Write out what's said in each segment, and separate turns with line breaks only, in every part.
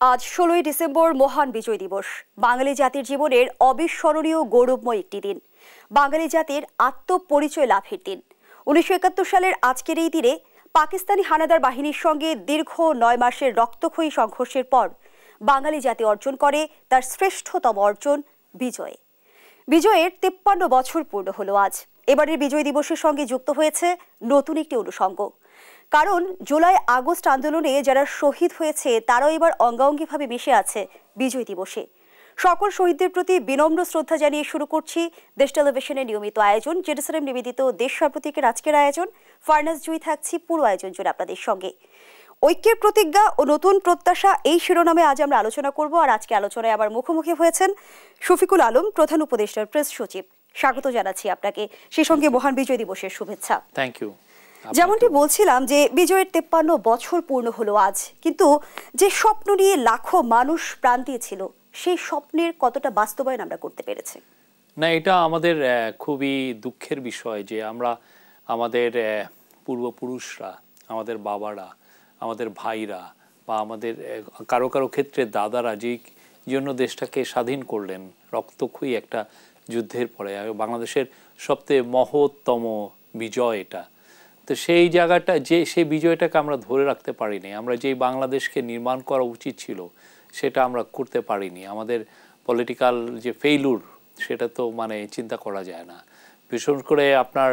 আজ ১৬ই ডিসেম্বর মহান বিজয় দিবস। বাঙালি জাতির জীবনের অবিস্মরণীয় গৌরবময় একটি দিন, বাঙালি জাতির আত্মপরিচয় লাভের দিন। ১৯৭১ সালের আজকের এই দিনে পাকিস্তানি হানাদার বাহিনীর সঙ্গে দীর্ঘ ৯ মাসের রক্তক্ষয়ী সংঘর্ষের পর বাঙালি জাতি অর্জন করে তার শ্রেষ্ঠতম অর্জন বিজয়। বিজয়ের ৫৩ বছর পূর্ণ হলো আজ। এবারের বিজয় দিবসের সঙ্গে যুক্ত হয়েছে নতুন একটি অনুষঙ্গ। কারণ জুলাই আগস্ট আন্দোলনে যারা শহীদ হয়েছে তারাও এবার অঙ্গাঙ্গিভাবে মিশে আছে বিজয় দিবসে। সকল শহীদদের প্রতি বিনম্র শ্রদ্ধা জানিয়ে শুরু করছি দেশ টেলিভিশনের নিয়মিত আয়োজন জেরুসালেম নিবেদিত দেশ সর্বতিকের আজকের আয়োজন। ফারনাজ জুই থাকছি পুরো আয়োজন জুড়ে আপনাদের সঙ্গে। ঐক্যের প্রতিজ্ঞা ও নতুন প্রত্যাশা এই শিরোনামে আজ আমরা আলোচনা করব। আর আজকে আলোচনায় আবার মুখোমুখি হয়েছেন শফিকুল আলম, প্রধান উপদেষ্টার প্রেস সচিব। স্বাগত জানাচ্ছি আপনাকে, সেই সঙ্গে মহান বিজয় দিবসের শুভেচ্ছা।
Thank you.
যেমনটি বলছিলাম যে বিজয়ের ৫৩ বছর পূর্ণ হলো আজ, কিন্তু যে স্বপ্ন নিয়ে লাখো মানুষ প্রাণ দিয়েছিল সেই স্বপ্নের কতটা বাস্তবায়ন আমরা করতে পেরেছি?
না, এটা আমাদের খুবই দুঃখের বিষয় যে আমরা আমাদের পূর্বপুরুষরা, আমাদের বাবারা, আমাদের ভাইরা বা আমাদের কারো কারো ক্ষেত্রে দাদারা যেই জন্য দেশটাকে স্বাধীন করলেন রক্তক্ষয়ী একটা যুদ্ধের পরে, বাংলাদেশের সবচেয়ে মহত্তম বিজয় এটা। তো সেই জায়গাটা সেই বিজয়টাকে আমরা ধরে রাখতে পারিনি। আমরা যেই বাংলাদেশকে নির্মাণ করা উচিত ছিল সেটা আমরা করতে পারিনি। আমাদের পলিটিক্যাল যে ফেইলুর সেটা তো চিন্তা করা যায় না। বিশেষ করে আপনার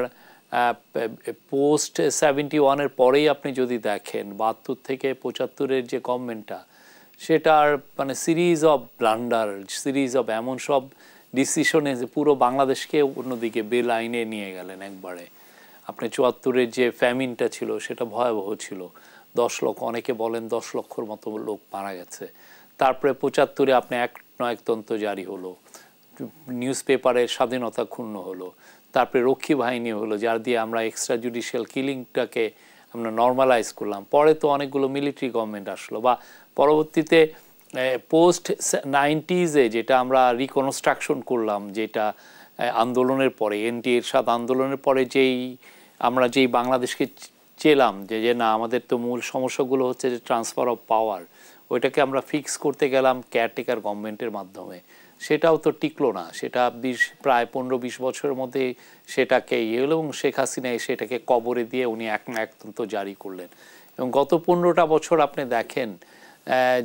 পোস্ট 71-এর পরেই আপনি যদি দেখেন 72 থেকে 75-এর যে গভর্নমেন্টটা, সেটার series of blunder, series of এমন সব ডিসিশনে যে পুরো বাংলাদেশকে অন্যদিকে বেলাইনে নিয়ে গেলেন একবারে। আপনি 74-এর যে ফ্যামিনটা ছিল সেটা ভয়াবহ ছিল, 10 লক্ষ, অনেকে বলেন 10 লক্ষর মতো লোক মারা গেছে। তারপরে 75-এ আপনি একনায়কতন্ত্র জারি হলো, নিউজ পেপারের স্বাধীনতা ক্ষুণ্ণ হলো, তারপরে রক্ষী বাহিনী হলো যার দিয়ে আমরা এক্সট্রা জুডিশিয়াল কিলিংটাকে আমরা নর্মালাইজ করলাম। পরে তো অনেকগুলো মিলিটারি গভর্নমেন্ট আসলো, বা পরবর্তীতে পোস্ট 90s-এ যেটা আমরা রিকনস্ট্রাকশন করলাম, যেটা আন্দোলনের পরে এনটি এরশাদ আন্দোলনের পরে আমরা যেই বাংলাদেশকে চেলাম যে না আমাদের তো মূল সমস্যাগুলো হচ্ছে যে ট্রান্সফার অফ পাওয়ার, ওইটাকে আমরা ফিক্স করতে গেলাম কেয়ারটেকার গভর্নমেন্টের মাধ্যমে। সেটাও তো টিকলো না, সেটা প্রায় 15-20 বছরের মধ্যে সেটাকে হলো এবং শেখ হাসিনা সেটাকে কবরে দিয়ে উনি একনায়কতন্ত্র জারি করলেন। এবং গত 15টা বছর আপনি দেখেন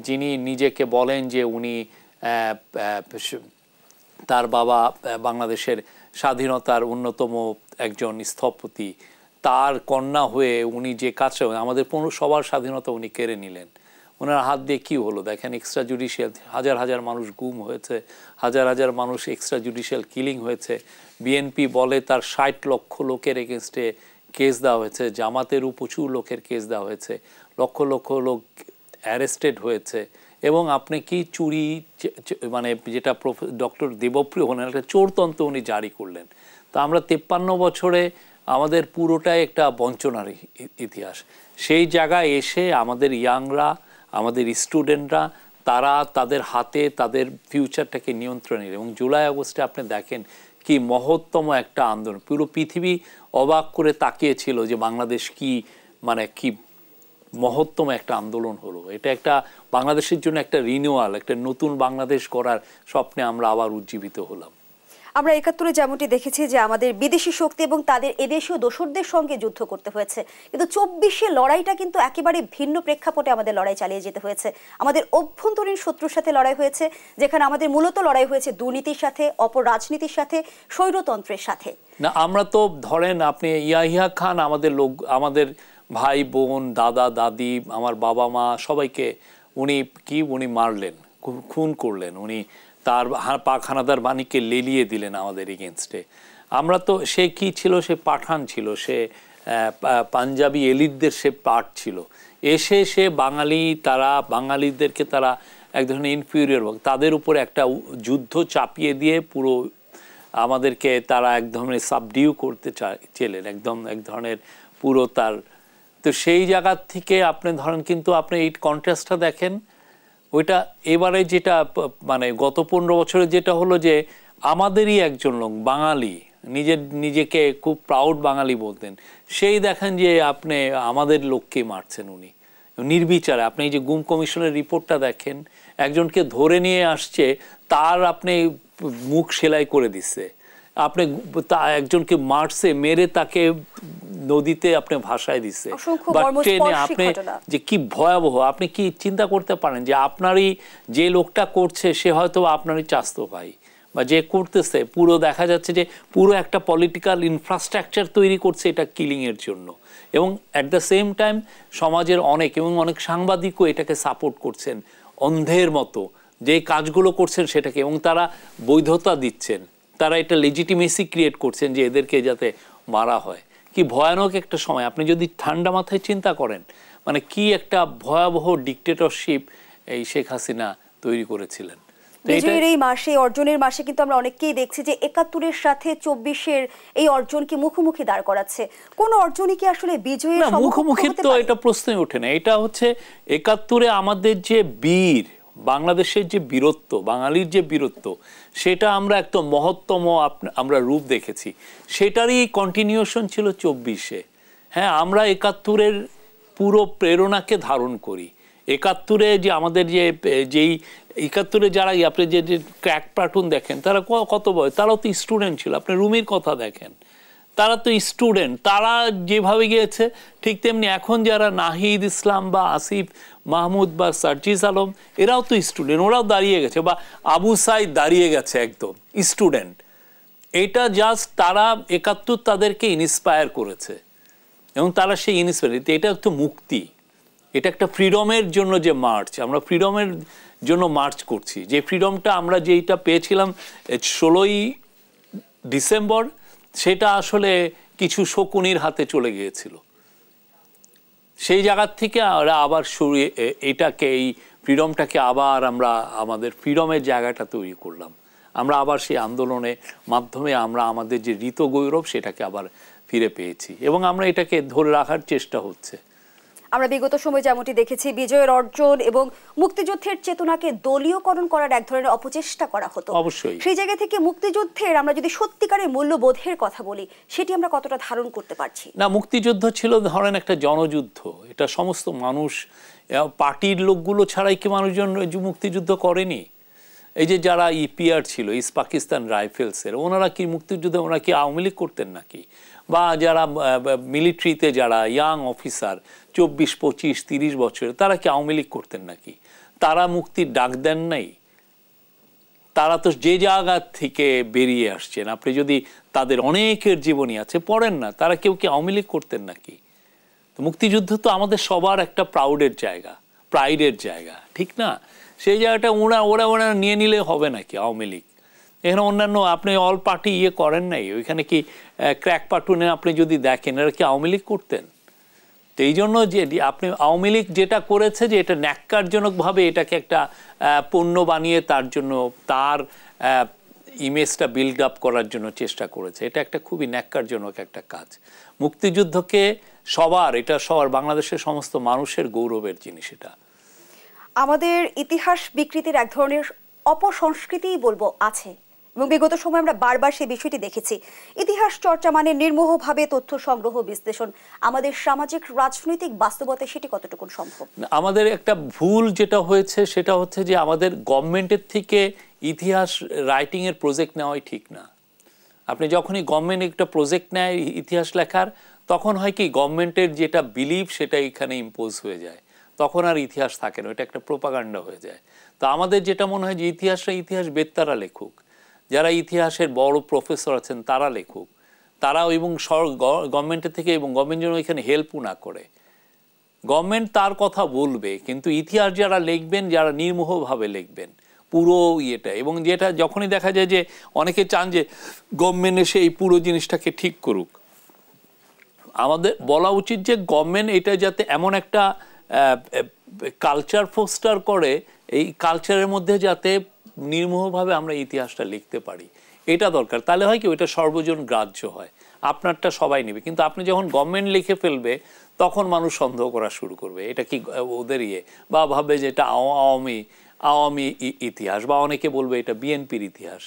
যিনি নিজেকে বলেন যে উনি তার বাবা বাংলাদেশের স্বাধীনতার অন্যতম একজন স্থপতি, তার কন্যা হয়ে উনি যে কাজটা আমাদের সবার স্বাধীনতা উনি কেড়ে নিলেন। ওনার হাত দিয়ে কী হলো দেখেন, এক্সট্রা জুডিশিয়াল হাজার হাজার মানুষ গুম হয়েছে, হাজার হাজার মানুষ এক্সট্রা জুডিশিয়াল কিলিং হয়েছে। বিএনপি বলে তার 60 লক্ষ লোকের এগেনস্টে কেস দেওয়া হয়েছে, জামাতেরও প্রচুর লোকের কেস দেওয়া হয়েছে, লক্ষ লক্ষ লোক অ্যারেস্টেড হয়েছে। এবং আপনি কি চুরি যেটা ডক্টর দেবপ্রিয় ওনার একটা চোরতন্ত্র উনি জারি করলেন। তো আমরা 53 বছরে আমাদের পুরোটাই একটা বঞ্চনার ইতিহাস। সেই জায়গায় এসে আমাদের ইয়াংরা, আমাদের স্টুডেন্টরা, তারা তাদের হাতে তাদের ফিউচারটাকে নিয়ন্ত্রণে নিল। এবং জুলাই আগস্টে আপনি দেখেন কি মহত্তম একটা আন্দোলন, পুরো পৃথিবী অবাক করে তাকিয়েছিল যে বাংলাদেশ কি কি মহত্তম একটা আন্দোলন হলো। এটা একটা বাংলাদেশের জন্য একটা রিনিউয়াল, একটা নতুন বাংলাদেশ করার স্বপ্নে আমরা আবার উজ্জীবিত হলাম।
আমরা 71-এ যেমনটি দেখেছি যে আমাদের বিদেশি শক্তি এবং তাদের এদেশীয় দোসরদের সঙ্গে যুদ্ধ করতে হয়েছে, কিন্তু 24-এ লড়াইটা কিন্তু একেবারে ভিন্ন প্রেক্ষাপটে আমাদের লড়াই চালিয়ে যেতে হয়েছে। আমাদের অভ্যন্তরীণ শত্রুর সাথে লড়াই হয়েছে, যেখানে আমাদের মূলত লড়াই হয়েছে দুর্নীতির সাথে, অপরাজনীতির সাথে, স্বৈরতন্ত্রের সাথে।
না, আমরা তো ধরেন আপনি ইয়াহিয়া খান আমাদের ভাই বোন, দাদা দাদি, আমার বাবা মা সবাইকে উনি মারলেন, খুন করলেন, উনি তার পাক হানাদার বাহিনীকে লেলিয়ে দিলেন আমাদের এগেনস্টে। আমরা তো সে কি ছিল, সে পাঠান ছিল, সে পাঞ্জাবি এলিটদের সে পার্ট ছিল। সে বাঙালিদেরকে তারা এক ধরনের ইনফিরিয়র, তাদের উপরে একটা যুদ্ধ চাপিয়ে দিয়ে পুরো আমাদেরকে তারা এক ধরনের সাবডিউ করতে চেলেন, এক ধরনের পুরো তার। তো সেই জায়গার থেকে আপনি ধরেন, কিন্তু আপনি এই কন্ট্রাস্টটা দেখেন, ওইটা এবারে যেটা গত 15 বছরে যেটা হলো যে আমাদেরই একজন লোক বাঙালি নিজেকে খুব প্রাউড বাঙালি বলতেন, সেই দেখেন যে আপনি আমাদের লোককে মারছেন উনি। নির্বিচারে। আপনি এই যে গুম কমিশনের রিপোর্টটা দেখেন, একজনকে ধরে নিয়ে আসছে, তার আপনি মুখ সেলাই করে দিচ্ছে, আপনি একজনকে মারছে, মেরে তাকে নদীতে আপনি ভাসায় দিচ্ছে, বা ট্রেনে। আপনি যে কি ভয়াবহ, আপনি কি চিন্তা করতে পারেন যে আপনারই যে লোকটা করছে সে হয়তো আপনারই চাস্তো ভাই, বা যে করতেছে পুরো দেখা যাচ্ছে যে পুরো একটা পলিটিক্যাল ইনফ্রাস্ট্রাকচার তৈরি করছে এটা কিলিংয়ের জন্য, এবং অ্যাট দ্য সেম টাইম সমাজের অনেক এবং অনেক সাংবাদিকও এটাকে সাপোর্ট করছেন অন্ধের মতো, যে কাজগুলো করছেন সেটাকে, এবং তারা বৈধতা দিচ্ছেন, তারা এটা লেজিটিমেসি ক্রিয়েট করছেন যে এদেরকে যাতে মারা হয়। কি ভয়ানক একটা সময়, আপনি যদি ঠান্ডা মাথায় চিন্তা করেন, মানে কি একটা ভয়াবহ ডিক্টেটরশিপ এই শেখ হাসিনা তৈরি করেছিলেন।
বিজয়ের এই মাসে, অর্জনের মাসে কিন্তু আমরা অনেককেই দেখছি যে ৭১-এর সাথে ২৪-এর এই অর্জনকে মুখোমুখি দাঁড় করাচ্ছে। কোন অর্জনই কি আসলে বিজয়ের
মুখোমুখি? তো এটা প্রশ্নই ওঠে না। এটা হচ্ছে ৭১-এ আমাদের যে বীর, বাংলাদেশের যে বীরত্ব, বাঙালির যে বীরত্ব, সেটা আমরা একটা মহত্তম আমরা রূপ দেখেছি, সেটারই কন্টিনিউশন ছিল ২৪-এ। হ্যাঁ, আমরা ৭১-এর পুরো প্রেরণাকে ধারণ করি। ৭১-এ যে আমাদের যেই ৭১-এ যারা আপনি যে ক্র্যাক প্লাটুন দেখেন, তারা কত বয়স, তারাও তো স্টুডেন্ট ছিল। আপনি রুমির কথা দেখেন, তারা তো স্টুডেন্ট, তারা যেভাবে গিয়েছে ঠিক তেমনি এখন যারা নাহিদ ইসলাম বা আসিফ মাহমুদ বা সার্জিস আলম, এরাও তো স্টুডেন্ট, ওরাও দাঁড়িয়ে গেছে, বা আবু সাইদ দাঁড়িয়ে গেছে একদম স্টুডেন্ট। এটা জাস্ট তারা ৭১ তাদেরকে ইন্সপায়ার করেছে, এবং তারা সেই ইন্সপায়ার, এটা একটা মুক্তি, এটা একটা ফ্রিডমের জন্য যে মার্চ, আমরা ফ্রিডমের জন্য মার্চ করছি। যে ফ্রিডমটা আমরা যেইটা পেয়েছিলাম ১৬ই ডিসেম্বর, সেটা আসলে কিছু শকুনির হাতে চলে গিয়েছিল। সেই জায়গার থেকে আমরা আবার এটাকে, এই ফ্রিডমটাকে আবার আমরা আমাদের ফ্রিডমের জায়গাটা তৈরি করলাম। আমরা আবার সেই আন্দোলনের মাধ্যমে আমরা আমাদের যে ঋত গৌরব সেটাকে আবার ফিরে পেয়েছি, এবং আমরা এটাকে ধরে রাখার চেষ্টা হচ্ছে।
আমরা বিগত সময় যেমনটি দেখেছি, বিজয়ের অর্জন এবং মুক্তিযুদ্ধের চেতনাকে দলীয়করণ করার এক ধরনের অপচেষ্টা করা হতো।
অবশ্যই
সেই জায়গা থেকে মুক্তিযুদ্ধের আমরা যদি সত্যিকারের মূল্যবোধের কথা বলি, সেটি আমরা কতটা ধারণ করতে পারছি?
না, মুক্তিযুদ্ধ ছিল ধরেন একটা জনযুদ্ধ, এটা সমস্ত মানুষ, পার্টির লোকগুলো ছাড়াই কি মানুষজন মুক্তিযুদ্ধ করেনি? এই যে যারা ইপিআর ছিল, ইস্ট পাকিস্তান রাইফেলসের, ওনারা কি মুক্তিযুদ্ধে, ওনারা কি আওয়ামী লীগ করতেন নাকি? বা যারা মিলিটারিতে যারা ইয়াং অফিসার ২৪, ২৫, ৩০ বছরের, তারা কি আওয়ামী লীগ করতেন নাকি? তারা মুক্তির ডাক দেন নাই? তারা তো যে জায়গা থেকে বেরিয়ে আসছেন, আপনি যদি তাদের অনেকের জীবনী আছে পড়েন না, তারা কেউ কি আওয়ামী লীগ করতেন নাকি? তো মুক্তিযুদ্ধ তো আমাদের সবার একটা প্রাউডের জায়গা, প্রাইডের জায়গা, ঠিক না? সেই জায়গাটা ওরা নিয়ে নিলে হবে নাকি আওয়ামী লীগ? এখানে অন্যান্য আপনি অল পার্টি করেন নাই, ওইখানে কি ক্র্যাক প্লাটুনে আপনি যদি দেখেন, এরা কি আওয়ামী লীগ করতেন? তো এই জন্য যে আপনি আওয়ামী লীগ যেটা করেছে, যে এটা ন্যাক্কারজনকভাবে এটাকে একটা পণ্য বানিয়ে তার জন্য তার ইমেজটা বিল্ড আপ করার জন্য চেষ্টা করেছে, এটা একটা খুবই ন্যাক্কারজনক একটা কাজ। মুক্তিযুদ্ধকে এটা সবার, বাংলাদেশের সমস্ত মানুষের গৌরবের জিনিস। এটা
আমাদের ইতিহাস বিকৃতির এক ধরনের অপসংস্কৃতিই বলবো আছে, এবং বিগত সময় আমরা বারবার সেই বিষয়টি দেখেছি। ইতিহাস চর্চা মানে নির্মোহভাবে তথ্য সংগ্রহ, বিশ্লেষণ। আমাদের সামাজিক রাজনৈতিক বাস্তবতায় সেটি কতটুকু সম্ভব?
আমাদের একটা ভুল যেটা হয়েছে সেটা হচ্ছে যে আমাদের গভর্নমেন্টের থেকে ইতিহাস রাইটিংয়ের প্রজেক্ট নেওয়াই ঠিক না। আপনি যখনই গভর্নমেন্ট একটা প্রজেক্ট নেয় ইতিহাস লেখার, তখন হয় কি গভর্নমেন্টের যেটা বিলিভ সেটা এখানে ইম্পোজ হয়ে যায়, তখন আর ইতিহাস থাকে না, এটা একটা প্রোপাগান্ডা হয়ে যায়। তো আমাদের যেটা মনে হয় যে ইতিহাস বেত্তারা লেখুক, যারা ইতিহাসের বড় প্রফেসর আছেন তারা লেখুক, তারাও, এবং গভর্নমেন্টের থেকে, এবং গভর্নমেন্ট যেন এখানে হেল্পও না করে। গভর্নমেন্ট তার কথা বলবে, কিন্তু ইতিহাস যারা লিখবেন, যারা নির্মোহভাবে লিখবেন পুরো ইয়েটা, এবং যেটা যখনই দেখা যায় যে অনেকে চান যে গভর্নমেন্ট এসে এই পুরো জিনিসটাকে ঠিক করুক, আমাদের বলা উচিত যে গভর্নমেন্ট এটা যাতে এমন একটা কালচার ফোস্টার করে, এই কালচারের মধ্যে যাতে নির্মোহভাবে আমরা ইতিহাসটা লিখতে পারি, এটা দরকার। তাহলে হয় কি ওইটা সর্বজন গ্রাহ্য হয়, আপনারটা সবাই নেবে। কিন্তু আপনি যখন গভর্নমেন্ট লিখে ফেলবে, তখন মানুষ সন্দেহ করা শুরু করবে, এটা কি ওদের বা ভাববে যে এটা আওয়ামী ইতিহাস, বা অনেকে বলবে এটা বিএনপির ইতিহাস।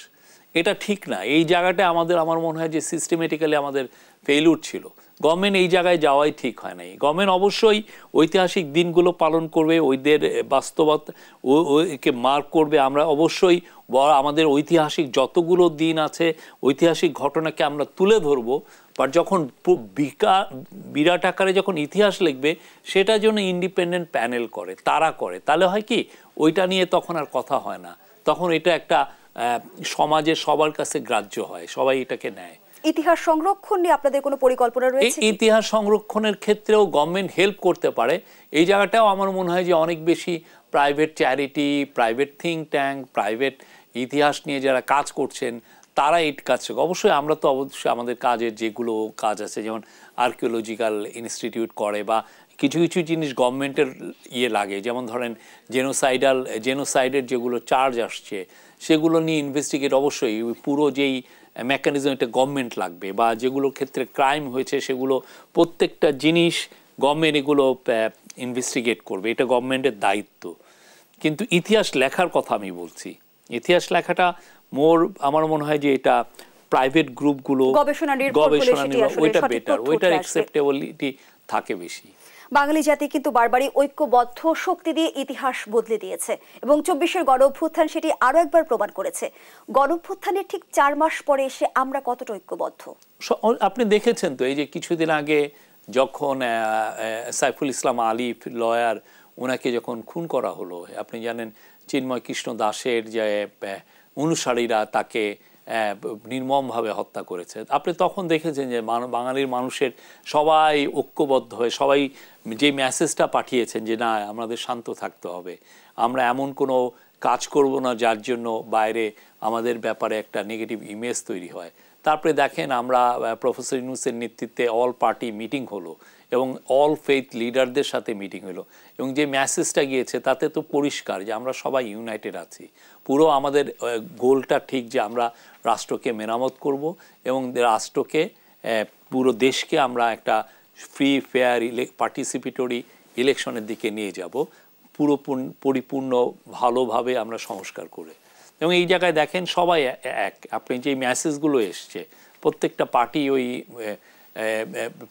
এটা ঠিক না। এই জায়গাটা আমার মনে হয় যে সিস্টেমেটিক্যালি আমাদের ফেইলিউর ছিল। গভর্নমেন্ট এই জায়গায় যাওয়াই ঠিক হয় নাই। গভর্নমেন্ট অবশ্যই ঐতিহাসিক দিনগুলো পালন করবে, ওইদের বাস্তবতা ওইকে মার্ক করবে। আমরা অবশ্যই আমাদের ঐতিহাসিক যতগুলো দিন আছে, ঐতিহাসিক ঘটনাকে আমরা তুলে ধরবো। বাট যখন বিরাট আকারে যখন ইতিহাস লিখবে, সেটা জন্য ইন্ডিপেন্ডেন্ট প্যানেল করে, তারা করে, তাহলে হয় কি ওইটা নিয়ে তখন আর কথা হয় না। তখন এটা একটা সমাজের সবার কাছে গ্রাহ্য হয়, সবাই এটাকে নেয়।
ইতিহাস সংরক্ষণ নিয়ে আপনাদের কোনো পরিকল্পনা রয়েছে?
ইতিহাস সংরক্ষণের ক্ষেত্রেও গভর্নমেন্ট হেল্প করতে পারে। এই জায়গাটাও আমার মনে হয় যে অনেক বেশি private charity, private think tank, private ইতিহাস নিয়ে যারা কাজ করছেন তারা এই কাজ করে। অবশ্যই আমরা তো অবশ্যই আমাদের কাজের যেগুলো কাজ আছে, যেমন আর্কিওলজিক্যাল ইনস্টিটিউট করে, বা কিছু কিছু জিনিস গভর্নমেন্টের লাগে, যেমন ধরেন জেনোসাইডের যেগুলো চার্জ আসছে সেগুলো নিয়ে ইনভেস্টিগেট। অবশ্যই পুরো যেই মেকানিজম, এটা গভর্নমেন্ট লাগবে, বা যেগুলোর ক্ষেত্রে ক্রাইম হয়েছে সেগুলো প্রত্যেকটা জিনিস গভর্নমেন্ট এগুলো ইনভেস্টিগেট করবে, এটা গভর্নমেন্টের দায়িত্ব। কিন্তু ইতিহাস লেখার কথা আমি বলছি, ইতিহাস লেখাটা আমার মনে হয় যে এটা প্রাইভেট গ্রুপগুলো
গবেষণা নির্ভর
ওইটা বেটার, ওইটার অ্যাকসেপ্টেবিলিটি থাকে বেশি।
বাঙালি জাতি কিন্তু বারবারই ঐক্যবদ্ধ শক্তি দিয়ে ইতিহাস বদলে দিয়েছে, এবং 24-এর গণঅভ্যুত্থান সেটি আরো একবার প্রমাণ করেছে। গণঅভ্যুত্থানের ঠিক 4 মাস পরে এসে আমরা কতটা ঐক্যবদ্ধ
আপনি দেখেছেন তো, এই যে কিছুদিন আগে যখন সাইফুল ইসলাম আলী লয়ার, ওনাকে যখন খুন করা হলো, আপনি জানেন চিন্ময় কৃষ্ণ দাসের যে অনুসারীরা তাকে নির্মমভাবে হত্যা করেছে। আপনি তখন দেখেছেন যে বাঙালির মানুষের সবাই ঐক্যবদ্ধ হয়ে সবাই যে মেসেজটা পাঠিয়েছেন যে না, আমাদের শান্ত থাকতে হবে, আমরা এমন কোনো কাজ করব না যার জন্য বাইরে আমাদের ব্যাপারে একটা নেগেটিভ ইমেজ তৈরি হয়। তারপরে দেখেন আমরা প্রফেসর ইউনূসের নেতৃত্বে অল পার্টি মিটিং হলো, এবং অল ফেইথ লিডারদের সাথে মিটিং হলো, এবং যে মেসেজটা গিয়েছে তাতে তো পরিষ্কার যে আমরা সবাই ইউনাইটেড আছি। পুরো আমাদের গোলটা ঠিক যে আমরা রাষ্ট্রকে মেরামত করব, এবং রাষ্ট্রকে পুরো দেশকে আমরা একটা ফ্রি ফেয়ার পার্টিসিপেটরি ইলেকশনের দিকে নিয়ে যাব, পরিপূর্ণ ভালোভাবে আমরা সংস্কার করে। এবং এই জায়গায় দেখেন সবাই এক। আপনি যে মেসেজগুলো এসছে, প্রত্যেকটা পার্টি ওই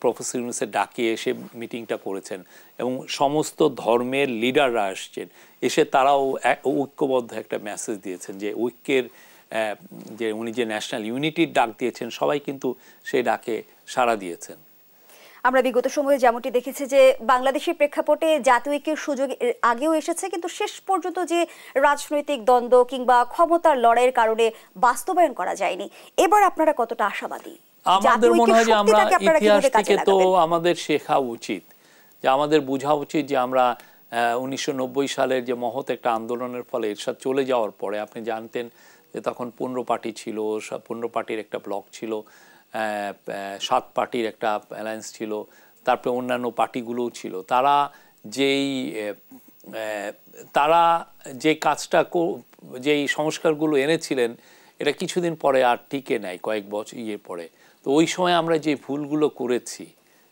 প্রফেসর ইউনূসের ডাকে এসে মিটিংটা করেছেন, এবং সমস্ত ধর্মের লিডাররা আসছেন, এসে তারাও ঐক্যবদ্ধ একটা মেসেজ দিয়েছেন যে ঐক্যের যে উনি যে ন্যাশনাল ইউনিটির ডাক দিয়েছেন, সবাই কিন্তু সেই ডাকে সাড়া দিয়েছেন।
আমরা বিগত সময়ে যেমনটি দেখেছি যে বাংলাদেশের প্রেক্ষাপটে জাতীয় ঐক্যের সুযোগ আগেও এসেছে, কিন্তু শেষ পর্যন্ত যে রাজনৈতিক দ্বন্দ্ব কিংবা ক্ষমতার লড়াইয়ের কারণে বাস্তবায়ন করা যায়নি। এবার আপনারা কতটা আশাবাদী?
আমাদের মনে হয় যে আমরা ইতিহাস থেকে তো আমাদের শেখা উচিত, যে আমাদের বোঝা উচিত যে আমরা 1990 সালের যে মহৎ একটা আন্দোলনের ফলে এরশাদ চলে যাওয়ার পরে, আপনি জানতেন যে তখন 15 পার্টি ছিল, 15 পার্টির একটা ব্লক ছিল, 7 পার্টির একটা অ্যালায়েন্স ছিল, তারপরে অন্যান্য পার্টিগুলোও ছিল। তারা যে কাজটা, যেই সংস্কারগুলো এনেছিলেন, এটা কিছুদিন পরে আর টিকে নেয়, কয়েক বছর পরে। তো ওই সময় আমরা যে ভুলগুলো করেছি,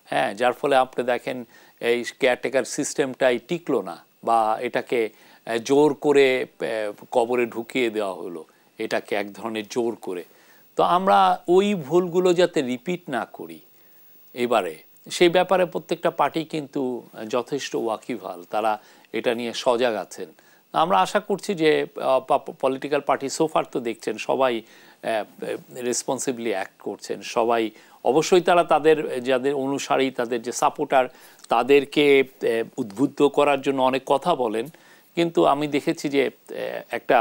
হ্যাঁ, যার ফলে আপনি দেখেন এই কেয়ারটেকার সিস্টেমটাই টিকলো না, বা এটাকে জোর করে কবরে ঢুকিয়ে দেওয়া হলো, এটাকে এক ধরনের জোর করে। তো আমরা ওই ভুলগুলো যাতে রিপিট না করি এবারে, সেই ব্যাপারে প্রত্যেকটা পার্টি কিন্তু যথেষ্ট ওয়াকিবহাল, তারা এটা নিয়ে সজাগ আছেন। আমরা আশা করছি যে পলিটিক্যাল পার্টি সোফার তো দেখছেন সবাই রেসপন্সিবলি অ্যাক্ট করছেন, সবাই অবশ্যই তারা তাদের যাদের অনুসারী, তাদের যে সাপোর্টার, তাদেরকে উদ্বুদ্ধ করার জন্য অনেক কথা বলেন, কিন্তু আমি দেখেছি যে একটা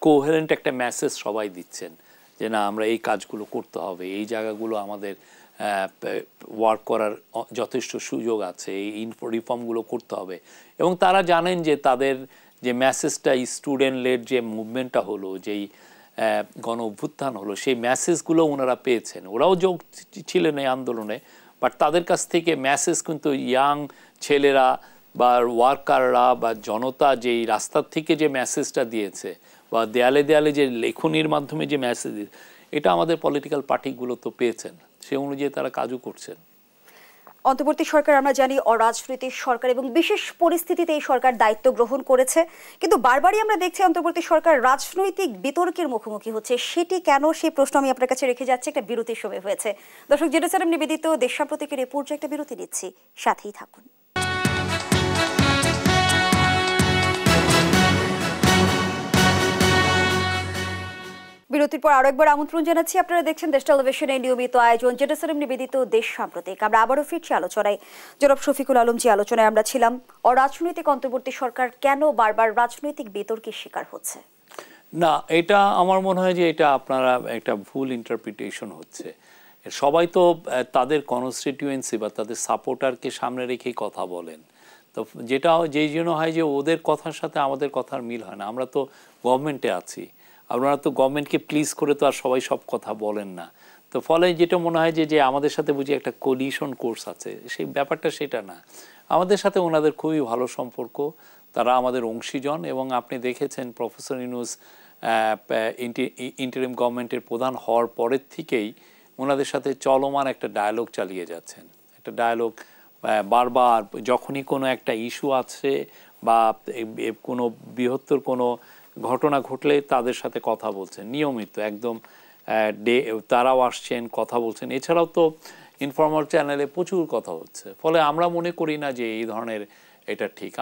কোহেরেন্ট একটা মেসেজ সবাই দিচ্ছেন যে না, আমরা এই কাজগুলো করতে হবে, এই জায়গাগুলো আমাদের ওয়ার্ক করার যথেষ্ট সুযোগ আছে, এই রিফর্মগুলো করতে হবে। এবং তারা জানেন যে তাদের যে মেসেজটা, স্টুডেন্ট লেড যে মুভমেন্টটা হলো, যেই গণ অভ্যুত্থান হলো, সেই মেসেজগুলো ওনারা পেয়েছেন। ওরাও যোগ ছিলেন এই আন্দোলনে, বাট তাদের কাছ থেকে মেসেজ কিন্তু ইয়াং ছেলেরা বা ওয়ার্কাররা বা জনতা যেই রাস্তার থেকে যে মেসেজটা দিয়েছে, বা দেয়ালে দেয়ালে যে লেখনির মাধ্যমে যে মেসেজ, এটা আমাদের পলিটিক্যাল পার্টিগুলো তো পেয়েছেন, সে অনুযায়ী তারা কাজও করছেন।
অন্তর্বর্তী সরকার আমরা জানি অরাজনৈতিক সরকার এবং বিশেষ পরিস্থিতিতে এই সরকার দায়িত্ব গ্রহণ করেছে, কিন্তু বারবারই আমরা দেখছি অন্তর্বর্তী সরকার রাজনৈতিক বিতর্কের মুখোমুখি হচ্ছে। সেটি কেন, সেই প্রশ্ন আমি আপনার কাছে রেখে যাচ্ছি। একটা বিরতির সময় হয়েছে। দর্শক, জেরুজালেম নিবেদিত দেশ সাম্প্রতিকের এই পর্যায়ে একটা বিরতি নিচ্ছি, সাথেই থাকুন। বিরতির পর আরো একবার আমন্ত্রণ জানাচ্ছি। আপনারা দেখছেন দেশ টেলিভিশনের নিয়মিত আয়োজন জেরুজালেম নিবেদিত দেশ সাম্প্রতিক। আমরা আবারও ফিরছি আলোচনায়। জনাব শফিকুল আলম জি, আলোচনায় আমরা ছিলাম অরাজনৈতিক অন্তর্বর্তী সরকার কেন বারবার রাজনৈতিক বিতর্কের শিকার হচ্ছে।
না, এটা আমার মনে হয় যে এটা আপনারা একটা ভুল ইন্টারপ্রিটেশন হচ্ছে। সবাই তো তাদের কনস্টিটিউয়েন্সি বা তাদের সাপোর্টারকে সামনে রেখেই কথা বলেন, তো যেটা যেই জন্য হয় যে ওদের কথার সাথে আমাদের কথার মিল হয় না। আমরা তো গভর্নমেন্টে আছি, আপনারা তো গভর্নমেন্টকে প্লিজ করে তো আর সবাই সব কথা বলেন না। তো ফলে যেটা মনে হয় যে আমাদের সাথে বুঝি একটা কোলিশন কোর্স আছে, সেই ব্যাপারটা সেটা না। আমাদের সাথে ওনাদের খুবই ভালো সম্পর্ক, তারা আমাদের অংশীজন। এবং আপনি দেখেছেন প্রফেসর ইউনূস ইন্টারিম গভর্নমেন্টের প্রধান হওয়ার পরের থেকেই ওনাদের সাথে চলমান একটা ডায়ালগ চালিয়ে যাচ্ছেন। একটা ডায়ালগ বারবার যখনই কোনো একটা ইস্যু আছে বা কোনো বৃহত্তর কোনো ঘটনা ঘটলে তাদের সাথে কথা বলছেন নিয়মিত, একদম তারাও আসছেন, কথা বলছেন। এছাড়াও তো ইনফর্মাল চ্যানেলে প্রচুর কথা হচ্ছে। ফলে আমরা মনে করি না যে এই ধরনের এটা ঠিক।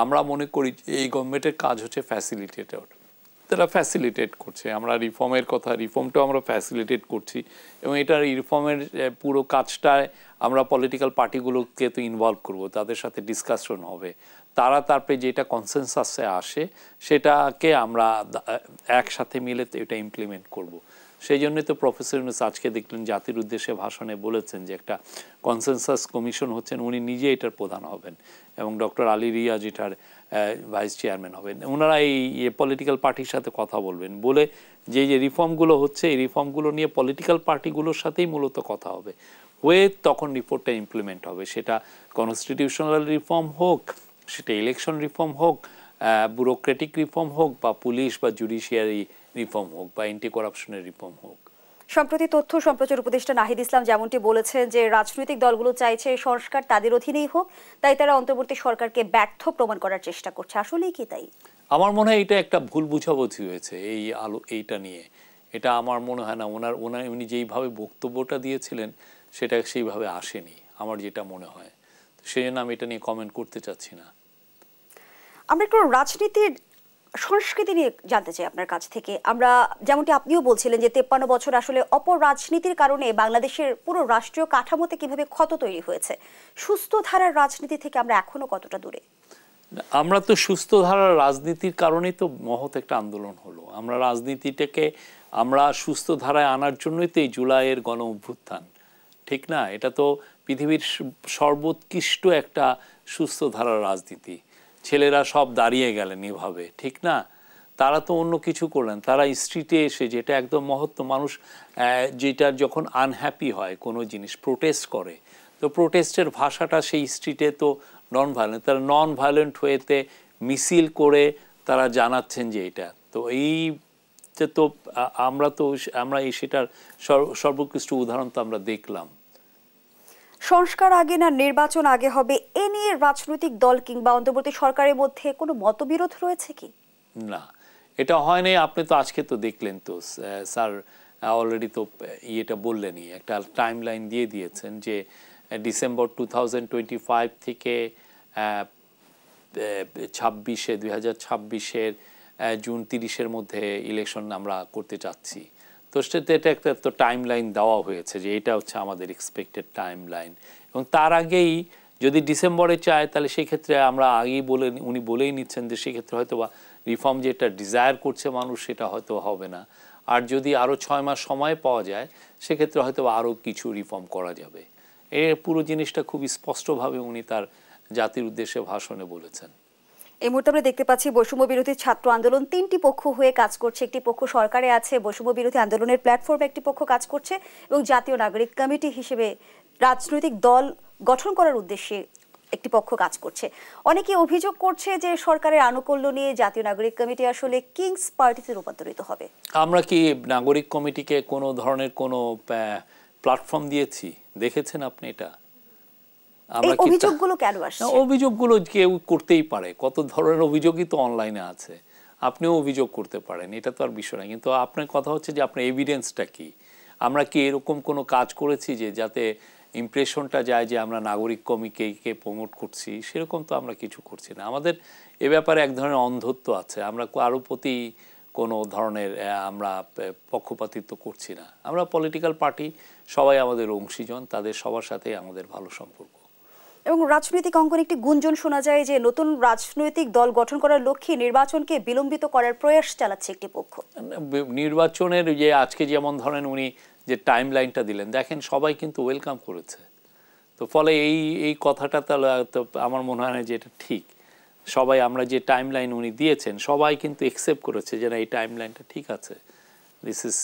আমরা মনে করি যে এই গভর্নমেন্টের কাজ হচ্ছে ফ্যাসিলিটেটর, তারা ফ্যাসিলিটেট করছে। আমরা রিফর্মটাও আমরা ফ্যাসিলিটেট করছি এবং এটার রিফর্মের পুরো কাজটায় আমরা পলিটিক্যাল পার্টিগুলোকে তো ইনভলভ করব, তাদের সাথে ডিসকাশন হবে, তারা তারপরে যেটা কনসেনসাসে আসে সেটাকে আমরা একসাথে মিলে এটা ইমপ্লিমেন্ট করব। সেই জন্যই তো প্রফেসর ইউনূস আজকে দেখলেন জাতির উদ্দেশ্যে ভাষণে বলেছেন যে একটা কনসেনসাস কমিশন হচ্ছেন, উনি নিজে এটার প্রধান হবেন এবং ডক্টর আলী রিয়াজ এটার ভাইস চেয়ারম্যান হবেন। ওনারা এই পলিটিক্যাল পার্টির সাথে কথা বলবেন, বলে যে রিফর্মগুলো হচ্ছে এই রিফর্মগুলো নিয়ে পলিটিক্যাল পার্টিগুলোর সাথেই মূলত কথা হবে, হয়ে তখন রিপোর্টটা ইমপ্লিমেন্ট হবে। সেটা কনস্টিটিউশনাল রিফর্ম হোক, সেটা ইলেকশন রিফর্ম হোক, ব্যুরোক্রেটিক রিফর্ম হোক, বা পুলিশ বা জুডিশিয়ারি রিফর্ম হোক, বা অ্যান্টি করাপশনের রিফর্ম হোক।
সম্প্রতি তথ্য সম্প্রচার উপদেষ্টা নাহিদ ইসলাম যেমনটি বলেছেন যে রাজনৈতিক দলগুলো চাইছে সংস্কার তাদের অধীনেই হোক, তাই তারা অন্তর্বর্তী সরকারকে ব্যর্থ প্রমাণ করার চেষ্টা করছে। আসলেই কি তাই?
আমার মনে হয় এটা একটা ভুল বুঝাবুঝি হয়েছে এইটা নিয়ে। এটা আমার মনে হয় না উনি যেইভাবে বক্তব্যটা দিয়েছিলেন সেটা সেইভাবে আসেনি, আমার যেটা মনে হয়। সেই জন্য আমি এটা নিয়ে কমেন্ট করতে চাচ্ছি না।
আমরা একটু রাজনীতির সংস্কৃতি নিয়ে জানতে চাই আপনার কাছ থেকে। আমরা যেমনটি আপনিও বলছিলেন যে 53 বছর আসলে অপরাজনীতির কারণে বাংলাদেশের পুরো রাষ্ট্রীয় কাঠামোতে কিভাবে ক্ষত তৈরি হয়েছে। সুস্থ ধারার রাজনীতি থেকে আমরা এখনো কতটা দূরে?
আমরা তো সুস্থ ধারার রাজনীতির কারণেই তো মহৎ একটা আন্দোলন হলো। আমরা রাজনীতিটাকে আমরা সুস্থ ধারায় আনার জন্যই তো এই জুলাইয়ের গণ অভ্যুত্থান, ঠিক না? এটা তো পৃথিবীর সর্বোৎকৃষ্ট একটা সুস্থ ধারার রাজনীতি। ছেলেরা সব দাঁড়িয়ে গেলেন এভাবে, ঠিক না? তারা তো অন্য কিছু করলেন, তারা স্ট্রিটে এসে, যেটা একদম মহত্ব, মানুষ যেটা যখন আনহ্যাপি হয় কোনো জিনিস প্রোটেস্ট করে, তো প্রোটেস্টের ভাষাটা সেই স্ট্রিটে তো নন ভায়োলেন্ট, তারা নন ভায়োলেন্ট হয়েতে মিছিল করে তারা জানাচ্ছেন যে এটা তো তো আমরা এই সেটার সর্বোৎকৃষ্ট উদাহরণ তো আমরা দেখলাম।
সংস্কার আগে না নির্বাচন আগে হবে, এ নিয়ে রাজনৈতিক দল কিংবা অন্তর্বর্তী সরকারের মধ্যে কোনো মতবিরোধ রয়েছে কি?
না, এটা হয়নি। আপনি তো আজকে তো দেখলেন, তো স্যার অলরেডি তো এটা বললেনই, একটা টাইম লাইন দিয়ে দিয়েছেন যে ডিসেম্বর 2025 থেকে 2026-এর জুন 30-এর মধ্যে ইলেকশন আমরা করতে চাচ্ছি। তো সেটা একটা তো টাইম লাইন দেওয়া হয়েছে যে এটা হচ্ছে আমাদের এক্সপেক্টেড টাইম লাইন। এবং তার আগেই যদি ডিসেম্বরে চায় তাহলে সেক্ষেত্রে আমরা আগেই উনি বলেই নিচ্ছেন যে সেক্ষেত্রে হয়তো বা রিফর্ম যেটা ডিজায়ার করছে মানুষ সেটা হয়তো হবে না। আর যদি আরও 6 মাস সময় পাওয়া যায় সেক্ষেত্রে হয়তো আরও কিছু রিফর্ম করা যাবে। পুরো জিনিসটা খুব স্পষ্টভাবে উনি তার জাতির উদ্দেশ্যে ভাষণে বলেছেন।
এই মুহূর্তে আমরা দেখতে পাচ্ছি বৈষম্য বিরোধী ছাত্র আন্দোলন 3টি পক্ষ হয়ে কাজ করছে। একটি পক্ষ সরকারে আছে, বৈষম্য বিরোধী আন্দোলনের প্ল্যাটফর্মে একটি পক্ষ কাজ করছে, এবং জাতীয় নাগরিক কমিটি হিসেবে রাজনৈতিক দল গঠন করার উদ্দেশ্যে একটি পক্ষ কাজ করছে। অনেকে অভিযোগ করছে যে সরকারের আনুকূল্য নিয়ে জাতীয় নাগরিক কমিটি আসলে কিংস পার্টিতে রূপান্তরিত হবে।
আমরা কি নাগরিক কমিটিকে কোনো ধরনের কোনো প্ল্যাটফর্ম দিয়েছি, দেখেছেন আপনি এটা?
এই অভিযোগগুলো কেন আসছে?
অভিযোগগুলো কেউ করতেই পারে, কত ধরনের অভিযোগই তো অনলাইনে আছে, আপনিও অভিযোগ করতে পারেন, এটা তো আর বিষয় না। কিন্তু আপনার কথা হচ্ছে যে আপনার এভিডেন্সটা কি, আমরা কি এরকম কোনো কাজ করেছি যে যাতে ইমপ্রেশনটা যায় যে আমরা নাগরিক কমিটিকে প্রমোট করছি? সেরকম তো আমরা কিছু করছি না। আমাদের এ ব্যাপারে এক ধরনের অন্ধত্ব আছে, আমরা কারো প্রতি কোনো ধরনের আমরা পক্ষপাতিত্ব করছি না। আমরা পলিটিক্যাল পার্টি, সবাই আমাদের অংশীজন, তাদের সবার সাথেই আমাদের ভালো সম্পর্ক।
এবং রাজনৈতিক অঙ্গনে একটি গুঞ্জন শোনা যায় যে নতুন রাজনৈতিক দল গঠন করার লক্ষ্যে নির্বাচনকে বিলম্বিত করার প্রয়াস চালাচ্ছে একটি পক্ষ।
নির্বাচনের যে আজকে যেমন ধরেন উনি যে টাইম লাইনটা দিলেন, দেখেন সবাই কিন্তু ওয়েলকাম করেছে। তো ফলে এই কথাটা তাহলে তো আমার মনে হয় না যে এটা ঠিক। সবাই আমরা যে টাইম লাইন উনি দিয়েছেন সবাই কিন্তু একসেপ্ট করেছে যে না, এই টাইম লাইনটা ঠিক আছে। দিস ইজ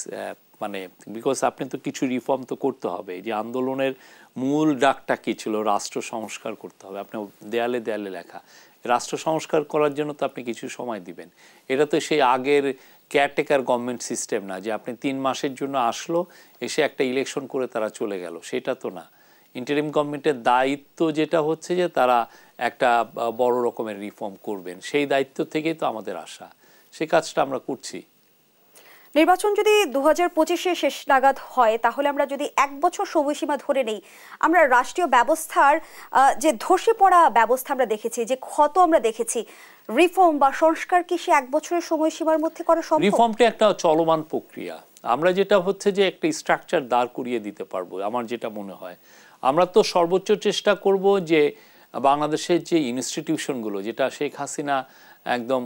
মানে বিকজ আপনি তো কিছু রিফর্ম তো করতে হবে। যে আন্দোলনের মূল ডাকটা কী ছিল? রাষ্ট্র সংস্কার করতে হবে। আপনি দেয়ালে দেয়ালে লেখা, রাষ্ট্র সংস্কার করার জন্য তো আপনি কিছু সময় দিবেন। এটা তো সেই আগের কেয়ারটেকার গভর্নমেন্ট সিস্টেম না যে আপনি 3 মাসের জন্য আসলো, এসে একটা ইলেকশন করে তারা চলে গেল, সেটা তো না। ইন্টারিম গভর্নমেন্টের দায়িত্ব যেটা হচ্ছে যে তারা একটা বড় রকমের রিফর্ম করবেন, সেই দায়িত্ব থেকেই তো আমাদের আশা, সেই কাজটা আমরা করছি।
নির্বাচন যদি 2025-এ শেষ নাগাদ হয়, তাহলে আমরা যদি 1 বছর সময়সীমা ধরে নেই, আমরা রাষ্ট্রীয় ব্যবস্থার যে ধসে পড়া ব্যবস্থা আমরা দেখেছি, যে ক্ষত আমরা দেখেছি, রিফর্ম বা সংস্কার কি সে 1 বছরের সময়সীমার মধ্যে করা সম্ভব?
রিফর্মটা একটা চলমান প্রক্রিয়া। আমরা যেটা হচ্ছে যে একটা স্ট্রাকচার দাঁড় করিয়ে দিতে পারবো, আমার যেটা মনে হয়। আমরা তো সর্বোচ্চ চেষ্টা করব যে বাংলাদেশের যে ইনস্টিটিউশনগুলো, যেটা শেখ হাসিনা একদম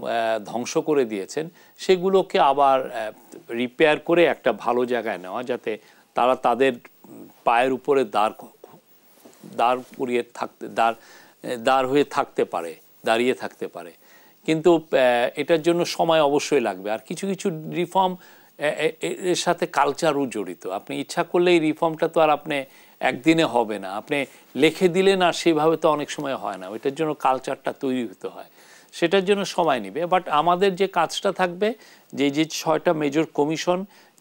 ধ্বংস করে দিয়েছেন, সেগুলোকে আবার রিপেয়ার করে একটা ভালো জায়গায় নেওয়া, যাতে তারা তাদের পায়ের উপরে দাঁড় করিয়ে থাকতে দাঁড় হয়ে থাকতে পারে, দাঁড়িয়ে থাকতে পারে। কিন্তু এটার জন্য সময় অবশ্যই লাগবে। আর কিছু কিছু রিফর্ম এর সাথে কালচারও জড়িত। আপনি ইচ্ছা করলে এই রিফর্মটা তো আর আপনি একদিনে হবে না, আপনি লিখে দিলেন আর সেভাবে তো অনেক সময় হয় না। ওইটার জন্য কালচারটা তৈরি হতে হয়, সেটার জন্য সময় নেবে। বাট আমাদের যে কাজটা থাকবে, যে 6টা মেজর কমিশন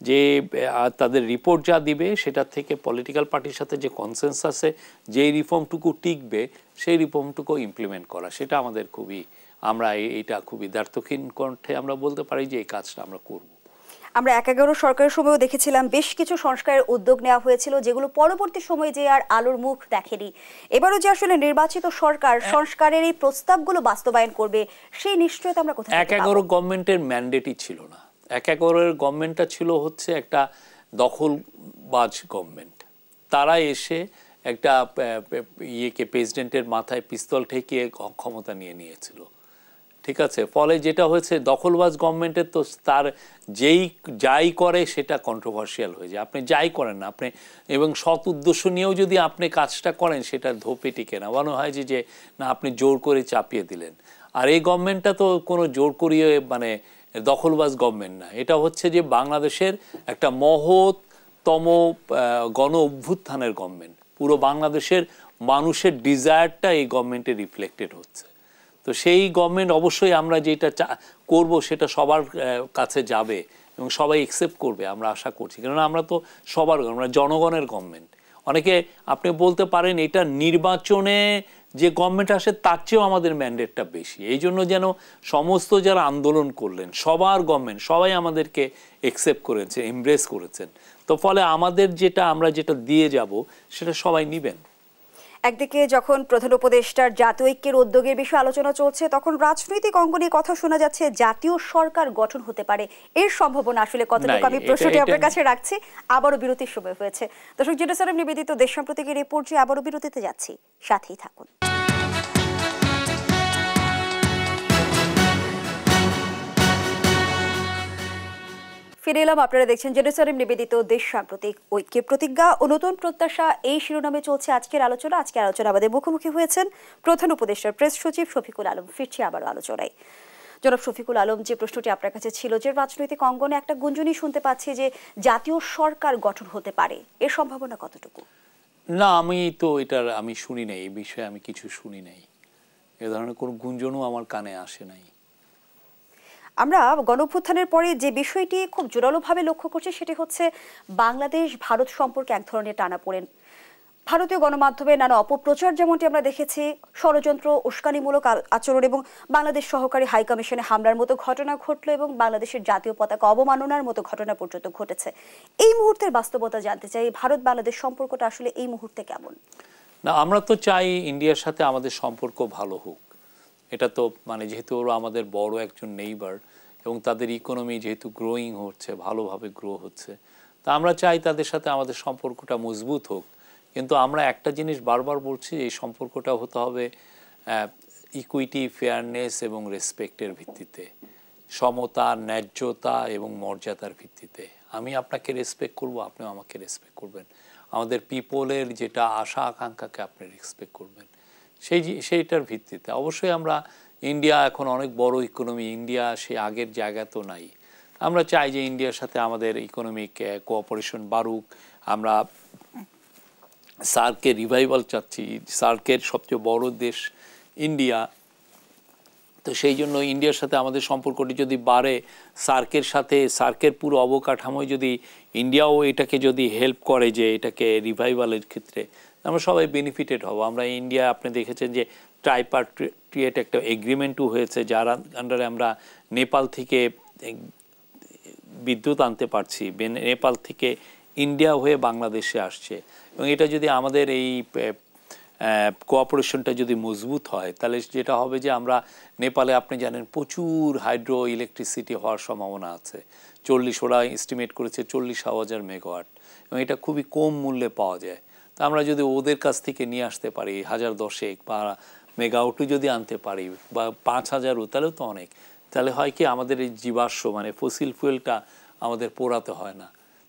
যে তাদের রিপোর্ট যা দিবে, সেটা থেকে পলিটিক্যাল পার্টির সাথে যে কনসেনসাসে যেই রিফর্মটুকু টিকবে, সেই রিফর্মটুকু ইমপ্লিমেন্ট করা, সেটা আমাদের খুবই, আমরা এইটা খুবই দ্ব্যর্থহীন কণ্ঠে আমরা বলতে পারি যে এই কাজটা আমরা করব।
আমরা 11 সরকারের সময়ও দেখেছিলাম বেশ কিছু সংস্কারের উদ্যোগ নেওয়া হয়েছিল, যেগুলো পরবর্তী সময়ে যে আর আলোর মুখ দেখেনি। এবারও যে আসলে নির্বাচিত সরকার সংস্কারের এই প্রস্তাবগুলো বাস্তবায়ন করবে, সেই নিশ্চয়তা আমরা কোথায় পাবো?
11 গভর্নমেন্টের ম্যান্ডেটই ছিল না। 11 গভর্নমেন্টটা ছিল হচ্ছে একটা দখলবাজ গভর্নমেন্ট। তারা এসে একটা প্রেসিডেন্টের মাথায় পিস্তল ঠেকিয়ে ক্ষমতা নিয়েছিল, ঠিক আছে। ফলে যেটা হয়েছে, দখলবাজ গভর্নমেন্টের তো তার যাই করে সেটা কন্ট্রোভার্সিয়াল হয়ে যায়। আপনি যাই করেন না, আপনি এবং সৎ উদ্দেশ্য নিয়েও যদি আপনি কাজটা করেন, সেটা ধোপে টিকে না, মনে হয় যে না আপনি জোর করে চাপিয়ে দিলেন। আর এই গভর্নমেন্টটা তো কোনো জোর করিয়ে মানে দখলবাজ গভর্নমেন্ট না। এটা হচ্ছে যে বাংলাদেশের একটা মহৎতম গণ অভ্যুত্থানের গভর্নমেন্ট। পুরো বাংলাদেশের মানুষের ডিজায়ারটা এই গভর্নমেন্টে রিফ্লেক্টেড হচ্ছে। তো সেই গভর্নমেন্ট অবশ্যই আমরা যেটা করব সেটা সবার কাছে যাবে এবং সবাই অ্যাকসেপ্ট করবে, আমরা আশা করছি। কেননা আমরা তো আমরা জনগণের গভর্নমেন্ট। অনেকে আপনি বলতে পারেন এটা নির্বাচনে যে গভর্নমেন্ট আসে তার চেয়েও আমাদের ম্যান্ডেটটা বেশি। এই জন্য যেন সমস্ত যারা আন্দোলন করলেন, সবার গভর্নমেন্ট, সবাই আমাদেরকে অ্যাকসেপ্ট করেছে, এমব্রেস করেছেন। তো ফলে আমাদের আমরা যেটা দিয়ে যাব সেটা সবাই নেবেন।
একদিকে যখন প্রধান উপদেষ্টার জাতীয় ঐক্যের উদ্যোগের বিষয়ে আলোচনা চলছে, তখন রাজনৈতিক অঙ্গনে কথা শোনা যাচ্ছে জাতীয় সরকার গঠন হতে পারে। এর সম্ভাবনা আসলে কতটুকু, আমি প্রশ্নটি আপনার কাছে রাখছি। আবারও বিরতির সময় হয়েছে। দর্শক, জেরুজালেম নিবেদিত দেশ সাম্প্রতিকের এই পর্যায়ে আবারও বিরতিতে যাচ্ছি, সাথেই থাকুন। ফিরে এলাম, আপনারা দেখছেন জেরুজালেম নিবেদিত দেশ সাম্প্রতিক, ঐক্যের প্রতিজ্ঞা ও নতুন প্রত্যাশা, এই শিরোনামে চলছে আজকের আলোচনা। আজকের আলোচনা আমাদের মুখোমুখি হয়েছেন প্রধান উপদেষ্টার প্রেস সচিব শফিকুল আলম। ফিরছি আবারও আলোচনায়। জনাব শফিকুল আলম, যে প্রশ্নটি আপনার কাছে ছিল, যে রাজনৈতিক অঙ্গনে একটা গুঞ্জনই শুনতে পাচ্ছি যে জাতীয় সরকার গঠন হতে পারে, এর সম্ভাবনা কতটুকু?
না, আমি শুনি নাই, এই বিষয়ে আমি কিছু শুনি নাই। এ ধরনের কোনো গুঞ্জনও আমার কানে আসে নাই।
আমরা গণঅভ্যুত্থানের পরে যে বিষয়টি খুব জোরালোভাবে লক্ষ্য করছি সেটি হচ্ছে বাংলাদেশ ভারত সম্পর্কে এক ধরনের টানাপোড়েন। ভারতীয় গণমাধ্যমে নানা অপপ্রচার যেমনটি আমরা দেখেছি, ষড়যন্ত্র, উস্কানিমূলক আচরণ এবং বাংলাদেশ সহকারী হাইকমিশনে হামলার মতো ঘটনা ঘটলো এবং বাংলাদেশের জাতীয় পতাকা অবমাননার মতো ঘটনা পর্যন্ত ঘটেছে। এই মুহূর্তের বাস্তবতা জানতে চাই, ভারত বাংলাদেশ সম্পর্কটা আসলে এই মুহূর্তে কেমন?
না, আমরা তো চাই ইন্ডিয়ার সাথে আমাদের সম্পর্ক ভালো হোক। এটা তো যেহেতু ওরা আমাদের বড় একজন নেইবার এবং তাদের ইকোনমি যেহেতু গ্রোয়িং হচ্ছে, ভালোভাবে গ্রো হচ্ছে, তা আমরা চাই তাদের সাথে আমাদের সম্পর্কটা মজবুত হোক। কিন্তু আমরা একটা জিনিস বারবার বলছি, এই সম্পর্কটা হতে হবে ইকুইটি, ফেয়ারনেস এবং রেসপেক্টের ভিত্তিতে, সমতা, ন্যায্যতা এবং মর্যাদার ভিত্তিতে। আমি আপনাকে রেসপেক্ট করব, আপনিও আমাকে রেসপেক্ট করবেন। আমাদের পিপলের যেটা আশা আকাঙ্ক্ষাকে আপনি রেসপেক্ট করবেন, সেইটার ভিত্তিতে। অবশ্যই আমরা, ইন্ডিয়া এখন অনেক বড় ইকোনমি, ইন্ডিয়া সে আগের জায়গা তো নাই। আমরা চাই যে ইন্ডিয়ার সাথে আমাদের ইকোনমিক কোঅপারেশন বাড়ুক। আমরা সার্কের রিভাইভাল চাচ্ছি, সার্কের সবচেয়ে বড় দেশ ইন্ডিয়া, তো সেই জন্য ইন্ডিয়ার সাথে আমাদের সম্পর্কটি যদি বাড়ে, সার্কের সাথে, সার্কের পুরো অবকাঠামোয় যদি ইন্ডিয়াও এটাকে যদি হেল্প করে, যে এটাকে রিভাইভালের ক্ষেত্রে আমরা সবাই বেনিফিটেড হব। আমরা ইন্ডিয়া, আপনি দেখেছেন যে ট্রাইপার্টিয়েট একটা এগ্রিমেন্টও হয়েছে, যার আন্ডারে আমরা নেপাল থেকে বিদ্যুৎ আনতে পারছি, নেপাল থেকে ইন্ডিয়া হয়ে বাংলাদেশে আসছে। এবং এটা যদি আমাদের এই কোঅপারেশনটা যদি মজবুত হয়, তাহলে যেটা হবে যে আমরা নেপালে, আপনি জানেন, প্রচুর হাইড্রো ইলেকট্রিসিটি হওয়ার সম্ভাবনা আছে। ওরা এস্টিমেট করেছে 40,000 মেগাওয়াট, এবং এটা খুবই কম মূল্যে পাওয়া যায়। তা আমরা যদি ওদের কাছ থেকে নিয়ে আসতে পারি 1010 বা মেগাওয়াটও যদি আনতে পারি, বা 5000ও, তাহলেও তো অনেক। তাহলে হয় কি, আমাদের এই জীবাশ্ম ফসিল ফুয়েলটা আমাদের পোড়াতে হয় না।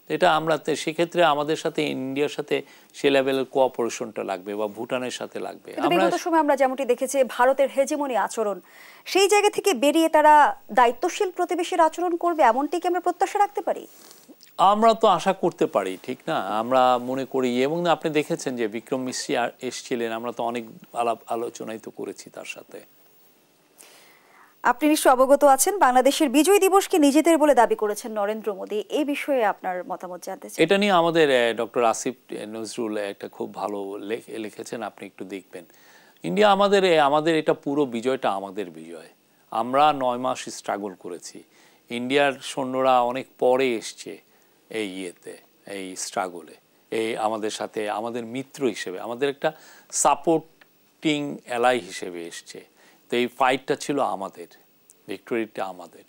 এটা আমরা, সেক্ষেত্রে আমাদের সাথে ইন্ডিয়ার সাথে সে লেভেলের কোঅপারেশনটা লাগবে, বা ভুটানের সাথে লাগবে।
বিগত সময় আমরা যেমনটি দেখেছি, ভারতের হেজিমনি আচরণ, সেই জায়গা থেকে বেরিয়ে তারা দায়িত্বশীল প্রতিবেশীর আচরণ করবে, এমনটি কি আমরা প্রত্যাশা রাখতে পারি?
আমরা তো আশা করতে পারি, ঠিক না? আমরা মনে করি, এবং আপনি দেখেছেন যে বিক্রম মিশ্রি এসেছিলেন, আমরা তো অনেক আলোচনাই তো করেছি তার সাথে।
আপনি নিশ্চয় অবগত আছেন, বাংলাদেশের বিজয় দিবসকে নিজেদের বলে দাবি করেছেন নরেন্দ্র মোদী। এই বিষয়ে আপনার মতামত জানতে চাই।
এটা নিয়ে আমাদের ডক্টর আসিফ নজরুল একটা খুব ভালো লিখেছেন, আপনি একটু দেখবেন। ইন্ডিয়া আমাদের এটা পুরো বিজয়টা আমাদের বিজয়। আমরা 9 মাস স্ট্রাগল করেছি। ইন্ডিয়ার সৈন্যরা অনেক পরে এসছে এই এই স্ট্রাগলে, আমাদের সাথে, আমাদের মিত্র হিসেবে, আমাদের একটা সাপোর্টিং অ্যালাই হিসেবে এসছে। তো এই ফাইটটা ছিল আমাদের, ভিক্টোরিটা আমাদের।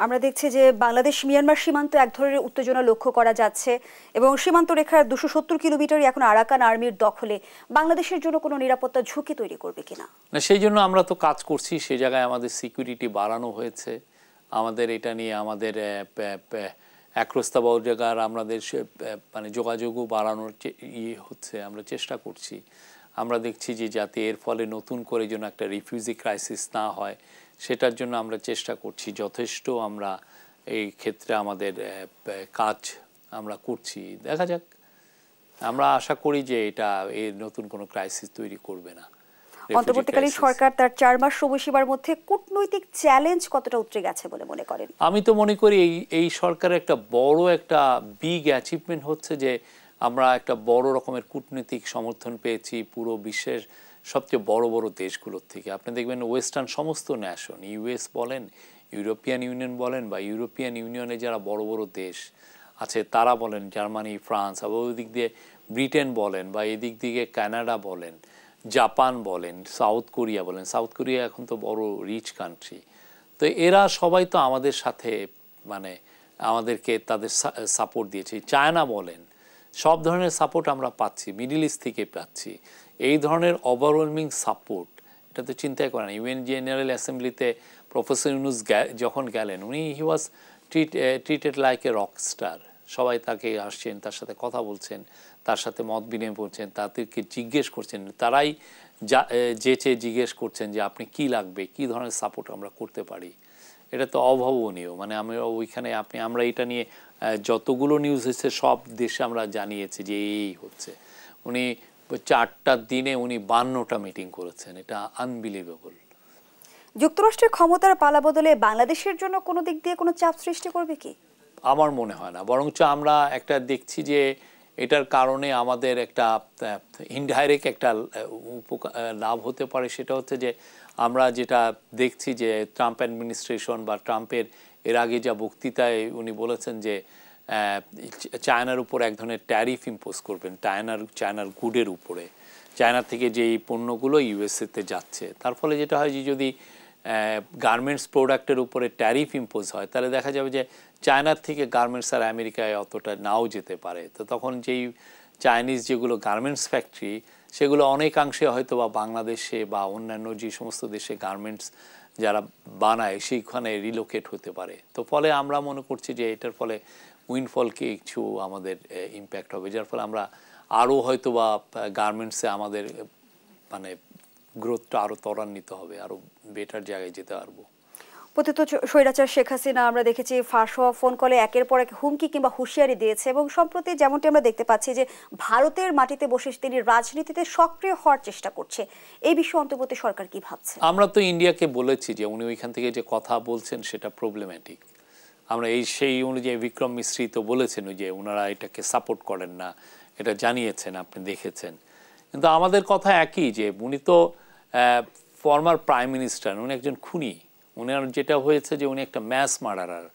আমরা দেখছি যে বাংলাদেশ মিয়ানমার সীমান্ত এক ধরনের উত্তেজনা লক্ষ্য করা যাচ্ছে, এবং সীমান্ত রেখার 270 কিলোমিটারই এখন আরাকান আর্মির দখলে। বাংলাদেশের জন্য কোনো নিরাপত্তা ঝুঁকি তৈরি করবে কিনা? না,
সেই জন্য আমরা তো কাজ করছি, সে জায়গায় আমাদের সিকিউরিটি বাড়ানো হয়েছে। আমাদের এটা নিয়ে আমাদের একরস্তা জায়গার আমাদের যোগাযোগও বাড়ানোর হচ্ছে, আমরা চেষ্টা করছি। আমরা দেখছি যে যাতে এর ফলে নতুন করে যেন একটা রিফিউজি ক্রাইসিস না হয়, সেটার জন্য আমরা চেষ্টা করছি যথেষ্ট। আমরা এই ক্ষেত্রে আমাদের কাজ আমরা করছি। দেখা যাক, আমরা আশা করি যে এটা এর নতুন কোনো ক্রাইসিস তৈরি করবে না।
অন্তর্বর্তীকালীন সরকার তার 4 মাস সময়সীমার মধ্যে কূটনৈতিক চ্যালেঞ্জ কতটা উতরে গেছে বলে মনে করেন?
আমি তো মনে করি এই সরকারের একটা বড় একটা বিগ অ্যাচিভমেন্ট হচ্ছে যে আমরা একটা বড় রকমের কূটনৈতিক সমর্থন পেয়েছি পুরো বিশ্বের সবচেয়ে বড় বড় দেশগুলোর থেকে। আপনি দেখবেন ওয়েস্টার্ন সমস্ত ন্যাশন, ইউএস বলেন, ইউরোপিয়ান ইউনিয়ন বলেন, বা ইউরোপিয়ান ইউনিয়নে যারা বড় বড় দেশ আছে তারা বলেন, জার্মানি, ফ্রান্স, আবার ওই দিক দিয়ে ব্রিটেন বলেন, বা এদিক দিকে কানাডা বলেন, জাপান বলেন, সাউথ কোরিয়া বলেন। সাউথ কোরিয়া এখন তো বড় রিচ কান্ট্রি। তো এরা সবাই তো আমাদের সাথে আমাদেরকে তাদের সাপোর্ট দিয়েছে। চায়না বলেন, সব ধরনের সাপোর্ট আমরা পাচ্ছি, মিডল ইস্ট থেকে পাচ্ছি। এই ধরনের ওভারওয়েলমিং সাপোর্ট, এটা তো চিন্তাই করেন। ইউএন জেনারেল অ্যাসেম্বলিতে প্রফেসর ইউনুস যখন গেলেন, উনি he was treated like a rock star. সবাই তাকে আসছেন, তার সাথে কথা বলছেন, তার সাথে মত বিনিময় করছেন, তাদেরকে জিজ্ঞেস করছেন, তারাই যেচে জিজ্ঞেস করছেন যে আপনি কি লাগবে, কি ধরনের সাপোর্ট আমরা করতে পারি। এটা তো অভাবনীয়। আমরা ওইখানে আমরা এটা নিয়ে যতগুলো নিউজ হচ্ছে সব দেশে আমরা জানিয়েছি যে এই হচ্ছে। উনি 4টা দিনে উনি 52টা মিটিং করেছেন, এটা আনবিলিভেবল।
যুক্তরাষ্ট্রের ক্ষমতার পালাবদলে বাংলাদেশের জন্য কোনো দিক দিয়ে কোনো চাপ সৃষ্টি করবে কি?
আমার মনে হয় না, বরঞ্চ আমরা একটা দেখছি যে এটার কারণে আমাদের একটা ইনডাইরেক্ট একটা লাভ হতে পারে। সেটা হচ্ছে যে আমরা যেটা দেখছি যে ট্রাম্প অ্যাডমিনিস্ট্রেশন বা ট্রাম্পের এর আগে যা বক্তৃতায় উনি বলেছেন যে চায়নার উপর এক ধরনের ট্যারিফ ইম্পোজ করবেন, চায়নার গুডের উপরে, চায়না থেকে যে এই পণ্যগুলো ইউএসএতে যাচ্ছে। তার ফলে যেটা হয় যে যদি গার্মেন্টস প্রোডাক্টের উপরে ট্যারিফ ইম্পোজ হয় তাহলে দেখা যাবে যে চায়নার থেকে গার্মেন্টস আর আমেরিকায় অতটা নাও যেতে পারে। তো তখন যেই চাইনিজ যেগুলো গার্মেন্টস ফ্যাক্টরি সেগুলো অনেকাংশে হয়তো বা বাংলাদেশে বা অন্যান্য যে সমস্ত দেশে গার্মেন্টস যারা বানায় সেইখানে রিলোকেট হতে পারে। তো ফলে আমরা মনে করছি যে এটার ফলে উইনফল কিছু আমাদের ইম্প্যাক্ট হবে, যার ফলে আমরা আরও হয়তো বা গার্মেন্টসে আমাদের মানে গ্রোথটা আরও ত্বরান্বিত হবে, আরও বেটার জায়গায় যেতে পারবো।
পতিত স্বৈরাচার শেখ হাসিনা আমরা দেখেছি ফাঁস হওয়া ফোন কলে একের পর এক হুমকি কিংবা হুঁশিয়ারি দিয়েছে, এবং সম্প্রতি যেমনটি আমরা দেখতে পাচ্ছি যে ভারতের মাটিতে বসে তিনি রাজনীতিতে সক্রিয় হওয়ার চেষ্টা করছে। এই বিষয়ে অন্তর্বর্তী সরকার কি ভাবছে?
আমরা তো ইন্ডিয়াকে বলেছি যে উনি ওইখান থেকে যে কথা বলছেন সেটা প্রবলেম্যাটিক। আমরা সেই অনুযায়ী বিক্রম মিশ্রি তো বলেছেন যে ওনারা এটাকে সাপোর্ট করেন না, এটা জানিয়েছেন, আপনি দেখেছেন। কিন্তু আমাদের কথা একই যে উনি তো ফর্মার প্রাইম মিনিস্টার, উনি একজন খুনি। উনার যেটা হয়েছে যে উনি একটা ম্যাস মার্ডারার।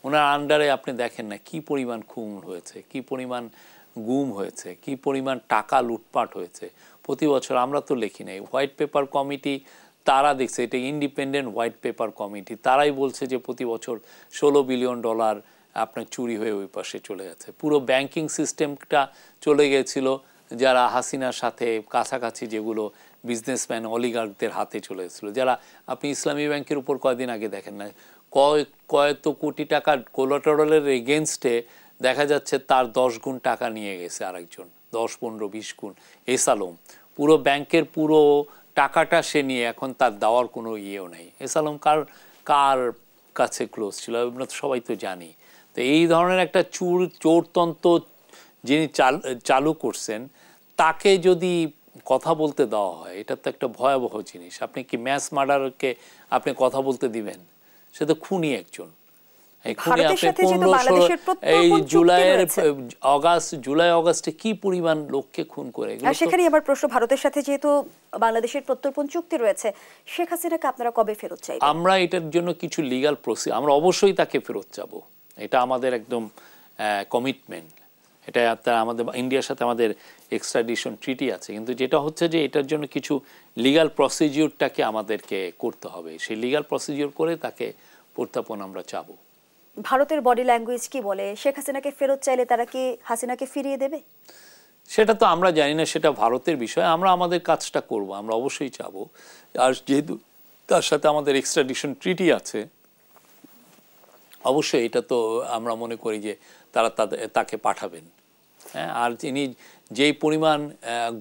ওনার আন্ডারে আপনি দেখেন না কি পরিমাণ খুন হয়েছে, কি পরিমাণ গুম হয়েছে, কি পরিমাণ টাকা লুটপাট হয়েছে প্রতি বছর। আমরা তো লিখি নাই, হোয়াইট পেপার কমিটি তারা দেখছে, এটা ইন্ডিপেন্ডেন্ট হোয়াইট পেপার কমিটি, তারাই বলছে যে প্রতি বছর $16 বিলিয়ন আপনার চুরি হয়ে ওই পাশে চলে গেছে। পুরো ব্যাংকিং সিস্টেমটা চলে গেছিল যারা হাসিনার সাথে কাছাকাছি, যেগুলো বিজনেসম্যান অলিগার্কদের হাতে চলে গেছিলো, যারা আপনি ইসলামী ব্যাংকের উপর কয়েকদিন আগে দেখেন না কয়েক কোটি টাকা কোলাটারালের এগেনস্টে দেখা যাচ্ছে তার 10 গুণ টাকা নিয়ে গেছে আরেকজন, 10, 15, 20 গুণ। এসালম পুরো ব্যাংকের পুরো টাকাটা সে নিয়ে এখন তার দেওয়ার কোনো ইয়েও নেই। এসালম কার কাছে ক্লোজ ছিল আমরা তো সবাই তো জানি। তো এই ধরনের একটা চোরতন্ত্র যিনি চালু করছেন তাকে যদি কথা বলতে দেওয়া হয়, এটা তো একটা ভয়াবহ জিনিস। আপনি কি ম্যাস মার্ডারকে আপনি কথা বলতে দিবেন? সে তো খুনি একজন। এই জুলাই আগস্টে কি পরিমাণ লোককে খুন করে।
সেখানে আমার প্রশ্ন, ভারতের সাথে যেহেতু বাংলাদেশের প্রত্যর্পণ চুক্তি রয়েছে, শেখ হাসিনাকে আপনারা কবে ফেরত চাইবেন?
আমরা এটার জন্য কিছু লিগ্যাল প্রসেস, আমরা অবশ্যই তাকে ফেরত চাবো, এটা আমাদের একদম কমিটমেন্ট। এটা আমাদের ইন্ডিয়ার সাথে আমাদের এক্সট্রাডিশন ট্রিটি আছে, কিন্তু যেটা হচ্ছে যে এটার জন্য কিছু লিগ্যাল প্রসিডিউরটাকে আমাদেরকে করতে হবে। সেই লিগ্যাল প্রসিডিউর করে তাকে প্রত্যর্পণ আমরা চাবো।
ভারতের বডি ল্যাঙ্গুয়েজ কি বলে? শেখ হাসিনাকে ফেরত চাইলে তারা কি হাসিনাকে ফিরিয়ে দেবে?
সেটা তো আমরা জানি না, সেটা ভারতের বিষয়। আমরা আমাদের কাজটা করব, আমরা অবশ্যই চাবো। আর যেহেতু তার সাথে আমাদের এক্সট্রাডিশন ট্রিটি আছে, অবশ্যই এটা তো আমরা মনে করি যে তারা তাকে পাঠাবেন। হ্যাঁ, আর তিনি যেই পরিমাণ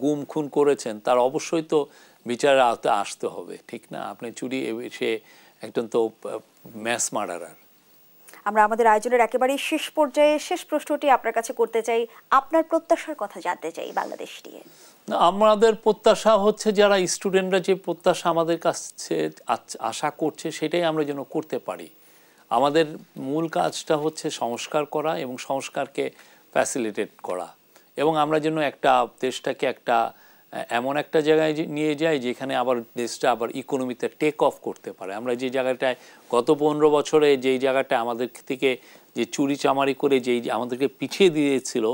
গুম খুন করেছেন তার অবশ্যই তো বিচারের আওতায় আসতে হবে, ঠিক না? আপনি চুরি, সে একজন তো ম্যাস মার্ডারার।
আমরা আমাদের আয়োজনের একেবারেই শেষ পর্যায়ে শেষ প্রশ্নটি আপনার কাছে করতে চাই, আপনার প্রত্যাশার কথা জানতে চাই বাংলাদেশ নিয়ে।
আমাদের প্রত্যাশা হচ্ছে যারা স্টুডেন্টরা যে প্রত্যাশা আমাদের কাছে আশা করছে সেটাই আমরা যেন করতে পারি। আমাদের মূল কাজটা হচ্ছে সংস্কার করা এবং সংস্কারকে ফ্যাসিলিটেট করা, এবং আমরা যেন একটা দেশটাকে একটা এমন একটা জায়গায় নিয়ে যাই যেখানে আবার দেশটা আবার ইকোনমিতে টেক অফ করতে পারে। আমরা যে জায়গাটায় গত 15 বছরে যেই জায়গাটা আমাদের থেকে যে চুরি চামারি করে যেই আমাদেরকে পিছিয়ে দিয়েছিল,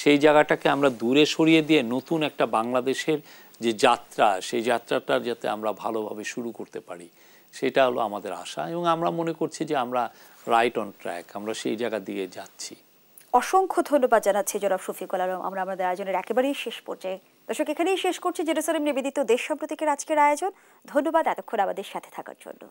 সেই জায়গাটাকে আমরা দূরে সরিয়ে দিয়ে নতুন একটা বাংলাদেশের যে যাত্রা, সেই যাত্রাটা যাতে আমরা ভালোভাবে শুরু করতে পারি, সেটা হলো আমাদের আশা। এবং আমরা মনে করছি যে আমরা রাইট অন ট্র্যাক, আমরা সেই জায়গা দিয়ে যাচ্ছি।
অসংখ্য ধন্যবাদ জানাচ্ছি জনাব শফিকুল আলম। আমরা আমাদের আয়োজনের একেবারেই শেষ পর্যায়ে। দর্শক, এখানেই শেষ করছি জেরুসালেম নিবেদিত দেশ সাম্প্রতিকের আজকের আয়োজন। ধন্যবাদ এতক্ষণ আমাদের সাথে থাকার জন্য।